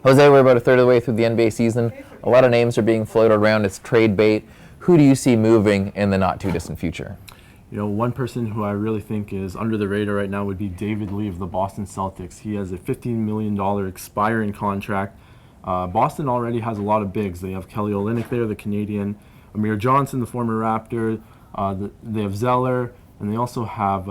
Jose, we're about a third of the way through the NBA season. A lot of names are being floated around. It's trade bait. Who do you see moving in the not-too-distant future? You know, one person who I really think is under the radar right now would be David Lee of the Boston Celtics. He has a $15 million expiring contract. Boston already has a lot of bigs. They have Kelly Olynyk there, the Canadian, Amir Johnson, the former Raptor. They have Zeller, and they also have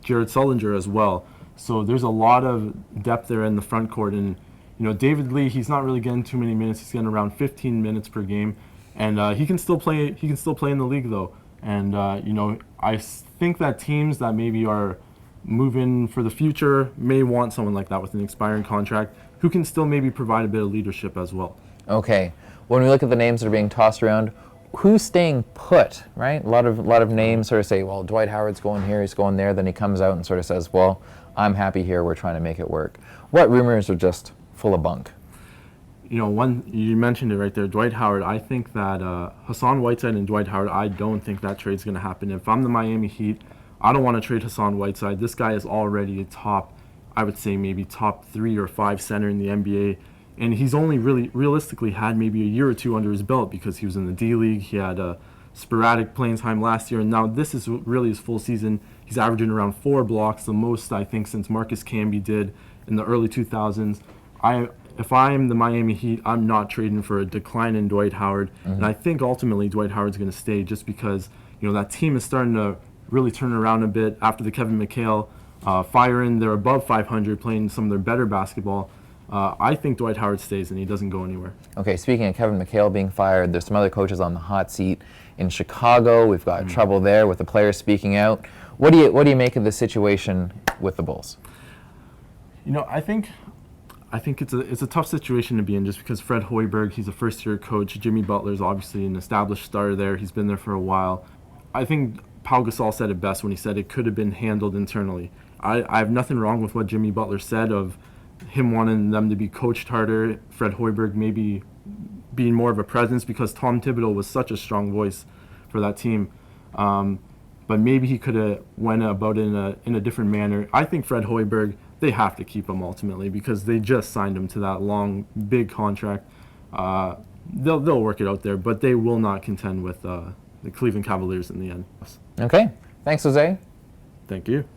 Jared Sullinger as well. So there's a lot of depth there in the front court. And you know, David Lee, he's not really getting too many minutes. He's getting around 15 minutes per game, and he can still play. He can still play in the league though. And you know, I think that teams that maybe are moving for the future may want someone like that with an expiring contract who can still maybe provide a bit of leadership as well. Okay, when we look at the names that are being tossed around, who's staying put, right? A lot of names sort of say, well, Dwight Howard's going here, he's going there. Then he comes out and sort of says, well, I'm happy here, we're trying to make it work. What rumors are just full of bunk? You know, one, you mentioned it right there, Dwight Howard. I think that Hassan Whiteside and Dwight Howard, I don't think that trade's going to happen. If I'm the Miami Heat, I don't want to trade Hassan Whiteside. This guy is already a top, I would say maybe top 3 or 5 center in the NBA. And he's only really realistically had maybe a year or two under his belt because he was in the D-League. He had sporadic playing time last year, and now this is really his full season. He's averaging around 4 blocks, the most I think since Marcus Camby did in the early 2000s. If I'm the Miami Heat, I'm not trading for a decline in Dwight Howard, and I think ultimately Dwight Howard's going to stay just because you know that team is starting to really turn around a bit after the Kevin McHale firing. They're above 500, playing some of their better basketball. I think Dwight Howard stays and he doesn't go anywhere. Okay, speaking of Kevin McHale being fired, there's some other coaches on the hot seat in Chicago. We've got trouble there with the players speaking out. What do you make of the situation with the Bulls? You know, I think it's a tough situation to be in just because Fred Hoiberg, he's a first-year coach. Jimmy Butler's obviously an established starter there. He's been there for a while. I think Pau Gasol said it best when he said it could have been handled internally. I have nothing wrong with what Jimmy Butler said of him wanting them to be coached harder, Fred Hoiberg maybe being more of a presence because Tom Thibodeau was such a strong voice for that team. But maybe he could have went about it in a different manner. I think Fred Hoiberg, they have to keep him ultimately because they just signed him to that long, big contract. They'll work it out there, but they will not contend with the Cleveland Cavaliers in the end. Okay. Thanks, Jose. Thank you.